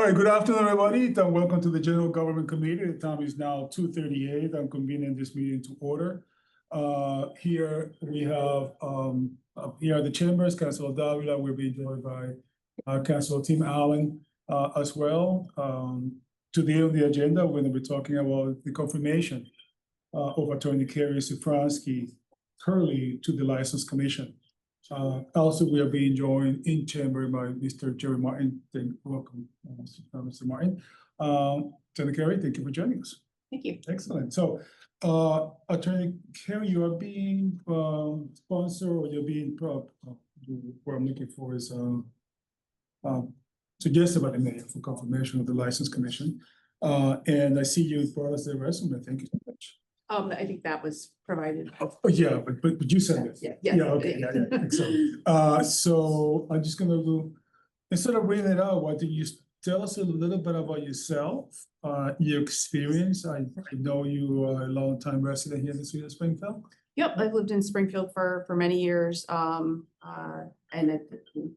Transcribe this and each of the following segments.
right, good afternoon, everybody, and welcome to the General Government Committee. The time is now 2:38. I'm convening this meeting to order. Here we have, here at the chambers, Councilor Davila will be joined by Councilor Tim Allen as well. Today on the agenda, we're going to be talking about the confirmation of Attorney Kerry Safransky Curley to the License Commission. Also, we are being joined in chamber by Mr. Jerry Martin. Welcome, Mr. Martin. Attorney Kerry, thank you for joining us. Thank you. Excellent. So, Attorney Kerry, you are being sponsored, or you're being what I'm looking for is suggested by the mayor for confirmation of the License Commission. And I see you brought us the resume. Thank you so much. I think that was provided. Oh, yeah, but you said it. Yeah. Okay. Yeah. Excellent. So I'm just gonna go, instead of reading it out, why don't you tell us a little bit about yourself, your experience? I know you are a long time resident here in the city of Springfield. Yep, I've lived in Springfield for many years, and I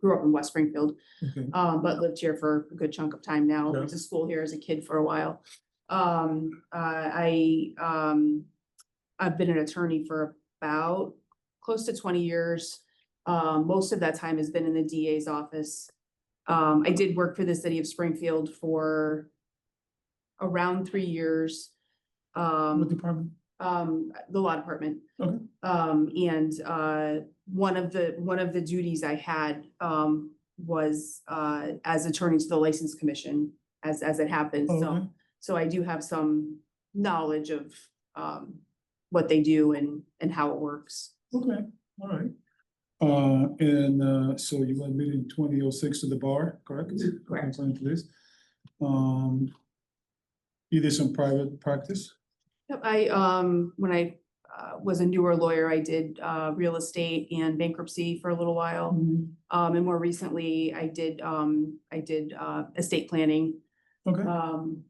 grew up in West Springfield, Okay. but lived here for a good chunk of time now. Yeah. Went to school here as a kid for a while. I've been an attorney for about close to 20 years. Most of that time has been in the DA's office. I did work for the city of Springfield for around 3 years. What department? The law department. Okay. And one of the duties I had was as attorney to the License Commission, as it happens. Okay. So I do have some knowledge of what they do and how it works. Okay, all right. So you were admitted in 2006 to the bar, correct? Correct. According to this. You did some private practice? Yep, when I was a newer lawyer, I did real estate and bankruptcy for a little while. Mm-hmm. And more recently, I did estate planning. Okay.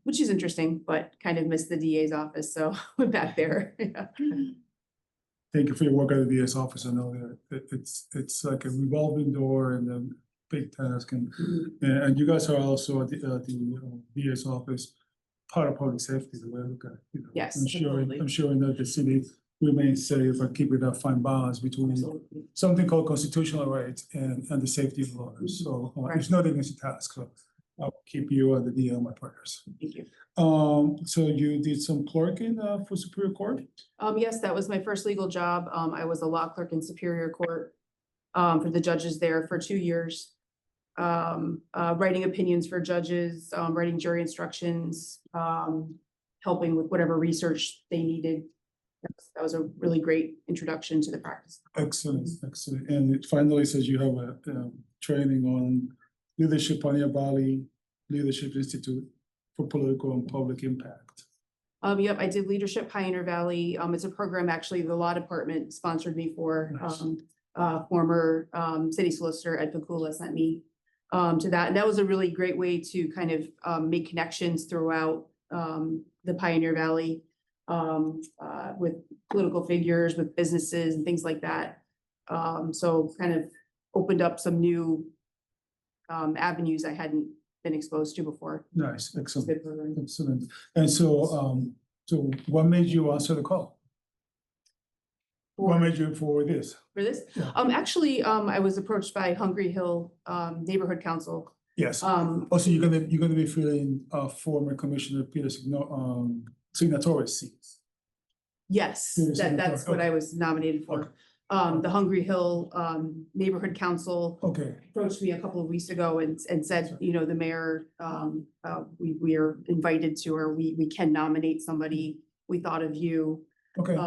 Which is interesting, but kind of missed the DA's office, so went back there. Yeah. Thank you for your work at the DA's office. I know that it's like a revolving door and a big task, and you guys are also at the DA's office, part of public safety. The way I look at it, you know. Yes, I'm sure that the city remains safe and keep it a fine balance between Absolutely. something called constitutional rights and the safety of others. So it's not an easy task. So I'll keep you at the DA, my partners. Thank you. So you did some clerking for Superior Court? Yes, that was my first legal job. I was a law clerk in Superior Court for the judges there for 2 years. Writing opinions for judges, writing jury instructions, helping with whatever research they needed. That was a really great introduction to the practice. Excellent. And it finally says you have a training on Leadership Pioneer Valley Leadership Institute for Political and Public Impact. Yep, I did Leadership Pioneer Valley. It's a program actually the law department sponsored me for. Nice. Former city solicitor Ed Pacula sent me to that. And that was a really great way to kind of make connections throughout the Pioneer Valley with political figures, with businesses and things like that. So kind of opened up some new avenues I hadn't been exposed to before. Nice, excellent, Good program. excellent. And so, so what made you answer the call? What made you for this? For this? Yeah. Actually, I was approached by Hungry Hill Neighborhood Council. Yes. Also, you're gonna be filling former Commissioner Peter Signatori's seats. Yes, Peter that's what I was nominated for. Okay. The Hungry Hill Neighborhood Council Okay. approached me a couple of weeks ago and said, you know, the mayor, we are invited to, or we can nominate somebody. We thought of you. Okay.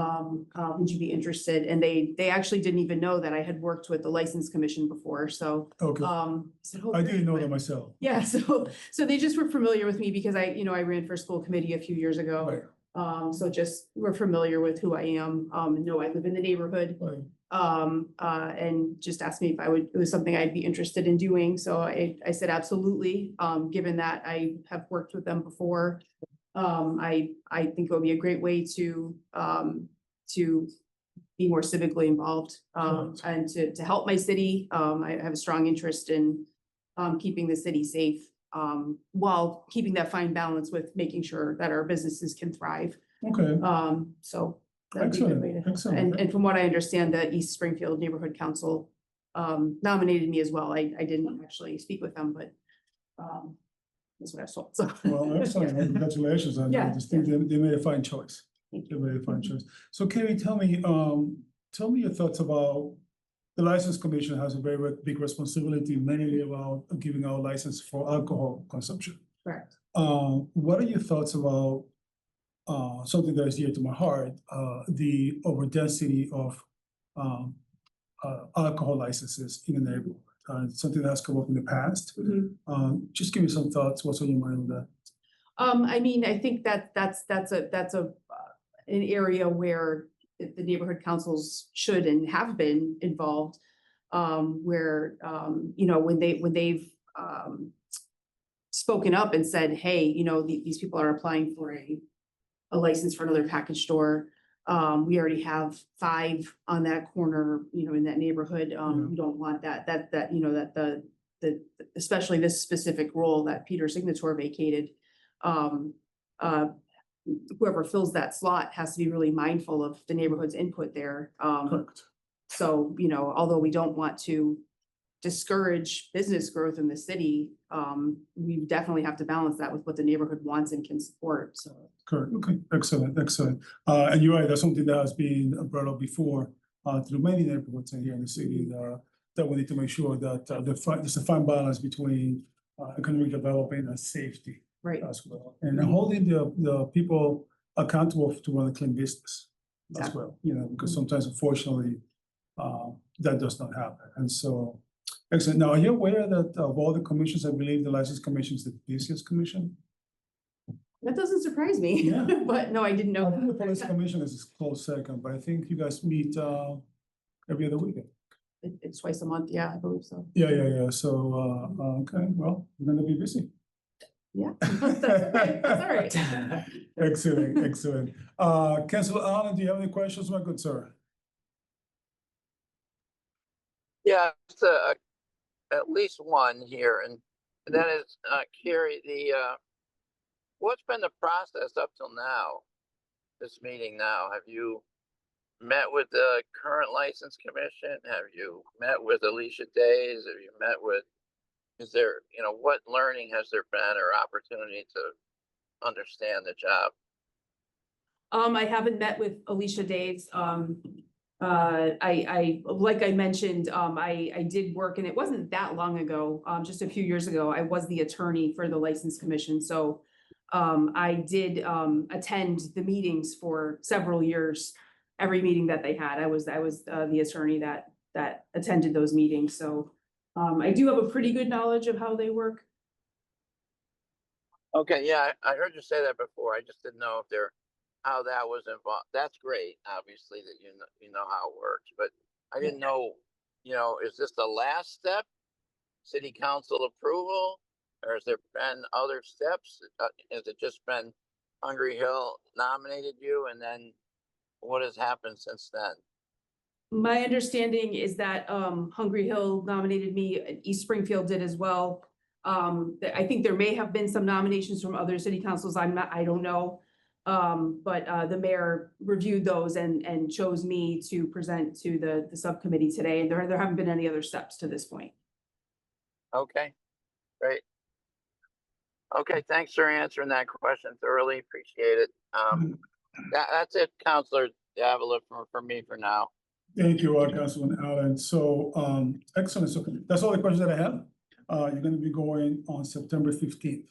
Would you be interested? And they actually didn't even know that I had worked with the License Commission before. So Okay. I said, oh, I didn't know great. that myself. Yeah, so they just were familiar with me because I ran for school committee a few years ago. Right. So just we're familiar with who I am. Know I live in the neighborhood. Right. And just asked me if it was something I'd be interested in doing. So I said, absolutely. Given that I have worked with them before, I think it would be a great way to be more civically involved, and to help my city. I have a strong interest in keeping the city safe. while keeping that fine balance with making sure that our businesses can thrive. Okay, So that'd be a good way to. excellent. And from what I understand, the East Springfield Neighborhood Council nominated me as well. I didn't actually speak with them, but that's what I saw. So. Well, excellent. Well, congratulations on Yeah, that. Just think they made a fine choice. Thank They you. made a fine choice. So Carrie, tell me your thoughts about the License Commission has a very big responsibility, mainly about giving out license for alcohol consumption. Correct. What are your thoughts about something that is dear to my heart, the overdensity of alcohol licenses in the neighborhood? Something that has come up in the past. Just give me some thoughts. What's on your mind on that? I mean, I think that's an area where the neighborhood councils should and have been involved. Where you know, when they've spoken up and said, hey, you know, these people are applying for a license for another package store. We already have 5 on that corner, you know, in that neighborhood. We don't want that, you know, that the especially this specific role that Peter Signator vacated. Whoever fills that slot has to be really mindful of the neighborhood's input there. Correct. So, you know, although we don't want to discourage business growth in the city, we definitely have to balance that with what the neighborhood wants and can support, so. Correct. Okay, excellent, excellent. And you're right, that's something that has been brought up before through many neighborhoods here in the city, that we need to make sure that there's a fine balance between economic development and safety. Right. As well, and holding the people accountable to run a clean business as Exactly. well, you know, because sometimes unfortunately that does not happen. And so, excellent. Now, are you aware that of all the commissions, I believe the License Commission is the busiest commission? That doesn't surprise me, Yeah. but no, I didn't know. I think the Police Commission is a close second, but I think you guys meet every other weekend. It's twice a month, yeah, I believe so. Yeah. So, okay, well, we're gonna be busy. Yeah, that's okay, that's all right. Excellent. Councilor Allen, do you have any questions, my good sir? Yeah, it's at least one here, and that is, Carrie, what's been the process up till now? This meeting now, have you met with the current license commission? Have you met with Alicia Days? Have you met with, is there, you know, what learning has there been or opportunity to understand the job? I haven't met with Alicia Days. I like I mentioned, I did work, and it wasn't that long ago, just a few years ago, I was the attorney for the License Commission. So I did attend the meetings for several years. Every meeting that they had, I was the attorney that attended those meetings. So I do have a pretty good knowledge of how they work. Okay, yeah, I heard you say that before. I just didn't know if how that was involved. That's great, obviously, that you know how it works, but I didn't know, you know, is this the last step? City council approval, or has there been other steps? Has it just been Hungry Hill nominated you, and then what has happened since then? My understanding is that Hungry Hill nominated me, East Springfield did as well. I think there may have been some nominations from other city councils, I don't know. But the mayor reviewed those and chose me to present to the subcommittee today, and there haven't been any other steps to this point. Okay, great. Okay, thanks for answering that question thoroughly. Appreciate it. That's it, Councilor Davila, for me for now. Thank you, Councilman Allen. So, excellent. So that's all the questions that I have. You're gonna be going on September 15th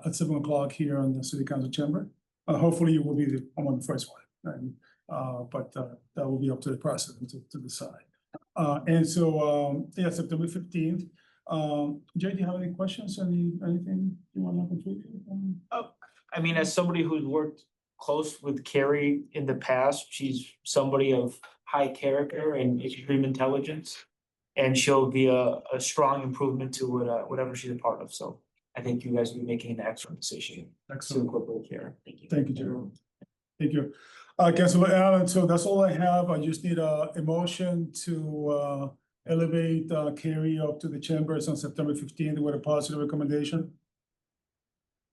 at 7 o'clock here on the City Council chamber. Hopefully you will be among the first one, and, but that will be up to the president to decide. And so, yeah, September 15th. Jay, do you have any questions? Anything you want to contribute? I mean, as somebody who's worked close with Carrie in the past, she's somebody of high character and extreme intelligence. And she'll be a strong improvement to whatever she's a part of. So I think you guys will be making an excellent decision. Excellent. To incorporate Carrie. Thank you. Thank you, Jerome. Thank you. Councilor Allen, so that's all I have. I just need a motion to elevate Carrie up to the chambers on September 15th with a positive recommendation.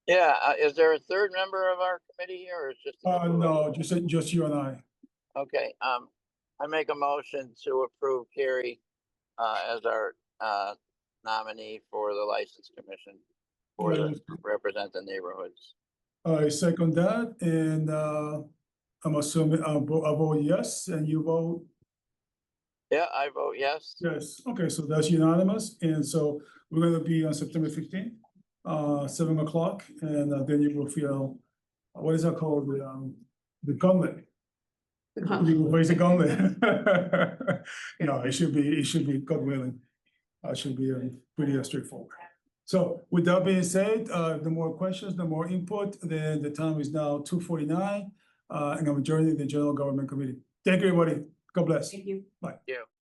Yeah, is there a third member of our committee here or is just? the two of No, us? just you and I. Okay, I make a motion to approve Carrie, as our, nominee for the License Commission for the represent the neighborhoods. I second that, and I'm assuming I vote yes, and you vote Yeah, I vote yes. yes. Okay, so that's unanimous, and so we're gonna be on September 15th, 7 o'clock, and then you will feel, what is that called, the gauntlet? You will raise a gauntlet. No, it should be, God willing, should be pretty straightforward. So with that being said, the more questions, the more input, then the time is now 2:49, and I'm adjourning the General Government Committee. Thank you, everybody. God bless. Thank you. Yeah.